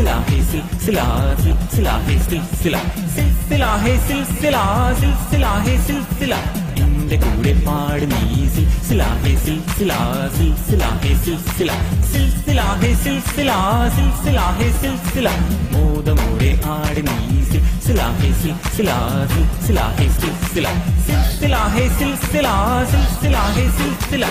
सिलसिला है सिलसिला सिलसिला है सिलसिला सिलसिला है सिलसिला सिलसिला है सिलसिला എന്റെ കൂടെ പാട് നീ സിൽസില ഹേ സിൽസില സിൽസില ഹേ സിൽസില സിൽസില ഹേ സിൽസില സിൽസില ഹേ സിൽസില മോദമോടെ ആട് നീ സിൽസില ഹേ സിൽസില സിൽസില ഹേ സിൽസില സിൽസില ഹേ സിൽസില സിൽസില ഹേ സിൽസില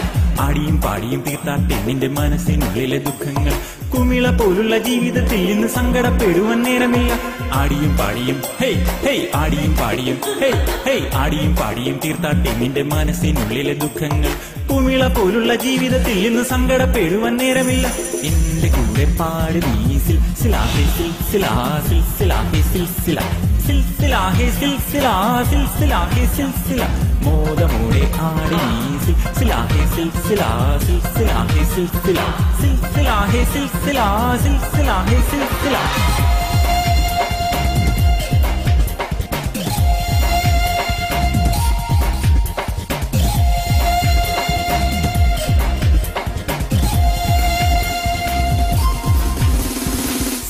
ആടിയും പാടിയും തീർത്താട്ടെ നിന്റെ മനസ്സിനുള്ളിലെ ദുഃഖങ്ങൾ കുമിള പോലുള്ള ജീവിതത്തിൽ ഇന്ന് സങ്കടപ്പെടുവാൻ നേരമില്ല ആടിയും പാടിയും ഹേയ് ഹേയ് ആടിയും പാടിയും ഹേയ് ഹേയ് ആടിയും പാടിയും തീർത്താട്ടെ നിന്റെ മനസ്സിനുള്ളിലെ ദുഃഖങ്ങൾ കുമിള പോലുള്ള ജീവിതത്തിൽ ഇന്ന് സങ്കടപ്പെടുവാൻ നേരമില്ല എന്റെ കൂടെ പാട് നീ സിൽസില ഹേ സിൽസില സിൽസില ഹേ സിൽസില സിൽസില ഹേ സിൽസില സിൽസില ഹേ സിൽസില മോദമോടെ ആട് നീ സിൽസില ഹേ സിൽസില സിൽസില ഹേ സിൽസില സിൽസില ഹേ സിൽസില സിൽസില ഹേ സിൽസില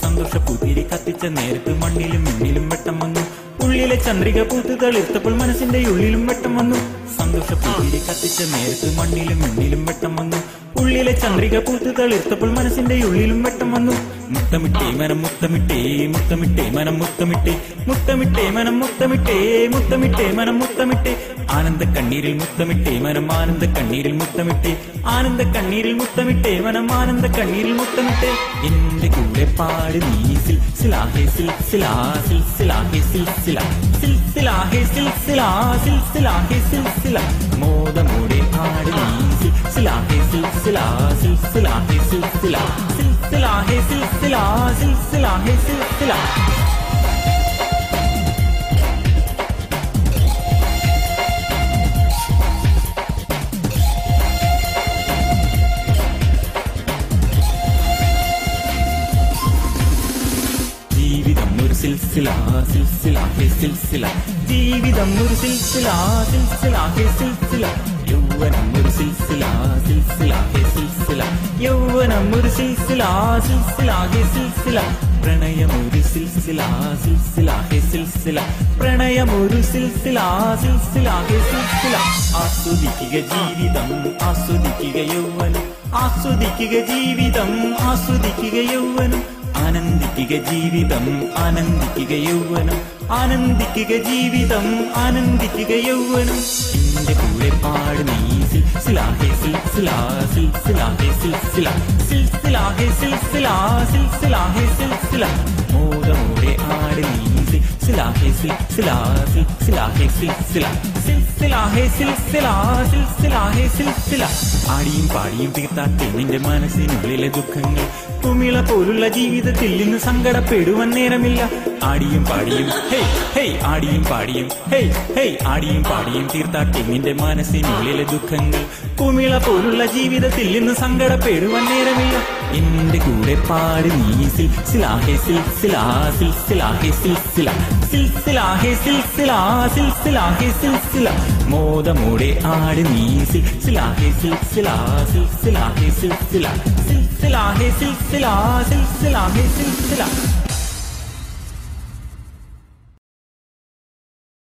സന്തോഷപ്പൂത്തിരി കത്തിച്ച നേരത്ത് മണ്ണിലും മുന്നിലും വെട്ടം വന്നു ഉള്ളിലെ ചന്ദ്രിക പൂത്ത് തളിർത്തപ്പോൾ മനസ്സിന്റെ ഉള്ളിലും വെട്ടം വന്നു സന്തോഷപ്പൂത്തിരി കത്തിച്ച നേരത്ത് മണ്ണിലും മുന്നിലും വെട്ടം വന്നു ഉള്ളിലെ ചന്ദ്രിക പൂത്ത് തളിർത്തപ്പോൾ മനസ്സിന്റെ ഉള്ളിലും വെട്ടം വന്നു മുത്തമിട്ടേ മനം മുത്തമിട്ടേ മുത്തമിട്ടേ മനം മുത്തമിട്ടേ മുത്തമിട്ടേ മനം മുത്തമിട്ടേ മുത്തമിട്ടേ മനം മുത്തമിട്ടേ ആനന്ദ കണ്ണീരിൽ മുത്തമിട്ടേ മനം ആനന്ദ കണ്ണീരിൽ മുത്തമിട്ടേ ആനന്ദ കണ്ണീരിൽ മുത്തമിട്ടേ മനം ആനന്ദ കണ്ണീരിൽ മുത്തമിട്ടേ എന്റെ കൂടെ പാട് നീ സിൽസില ഹേ സിൽസില സിൽസില ഹേ സിൽസില സിൽസില ഹേ സിൽസില സിൽസില ഹേ സിൽസില മോദമോടെ ആട് നീ സിൽസില ഹേ സിൽസില സിൽസില ഹേ സിൽസില സിൽസില ഹേ സിൽസില സിൽസില ഹേ സിൽസില ജീവിതം ഒരു സിൽസില സിൽസില ഹേ സിൽസില ജീവിതം ഒരു സിൽസില സിൽസില ഹേ സിൽസില യൗവനം ഒരു സിൽസില സിൽസില ഹേ സിൽസില യൗവനം ഒരു സിൽസില സിൽസില ഹേ സിൽസില പ്രണയം ഒരു സിൽസില സിൽസില ഹേ സിൽസില പ്രണയം ഒരു സിൽസില സിൽസില ഹേ സിൽസില ആസ്വദിക്കുക ജീവിതം ആസ്വദിക്കുക യൗവനം ആസ്വദിക്കുക ജീവിതം ആസ്വദിക്കുക യൗവനം ആനന്ദിക്കുക ജീവിതം ആനന്ദിക്കുക യൗവനം ആനന്ദിക്കുക ജീവിതം ആനന്ദിക്കുക യൗവനം എന്റെ കൂടെ പാട് നീ സിൽസില ഹേ സിൽസില സിൽസില ഹേ സിൽസില സിൽസില ഹേ സിൽസില സിൽസില ഹേ സിൽസില മോദമോടെ ആട് നീ സിൽസില ഹേ സിൽസില സിൽസില ഹേ സിൽസില സിൽസില ഹേ സിൽസില സിൽസില ഹേ സിൽസില ആടിയും പാടിയും തീർത്താട്ടെ നിന്റെ മനസ്സിനുള്ളിലെ ദുഃഖങ്ങൾ കുമിള പോലുള്ള ജീവിതത്തിൽ ഇന്ന് സങ്കടപ്പെടുവാൻ നേരമില്ല ആടിയും പാടിയും ഹേയ് ഹേയ് ആടിയും പാടിയും ഹേയ് ഹേയ് ആടിയും പാടിയും തീർത്താട്ടെ നിന്റെ മനസ്സിനുള്ളിലെ ദുഃഖങ്ങൾ കുമിള പോലുള്ള ജീവിതത്തിൽ ഇന്ന് സങ്കടപ്പെടുവാൻ നേരമില്ല എന്റെ കൂടെ പാട് നീ സിൽസില ഹേ സിൽസില സിൽസില ഹേ സിൽസില സിൽസില ഹേ സിൽസില സിൽസില ഹേ സിൽസില മോദമോടെ ആട് നീ സിൽസില ഹേ സിൽസില സിൽസില ഹേ സിൽസില സിൽസില ഹേ സിൽസില സിൽസില ഹേ സിൽസില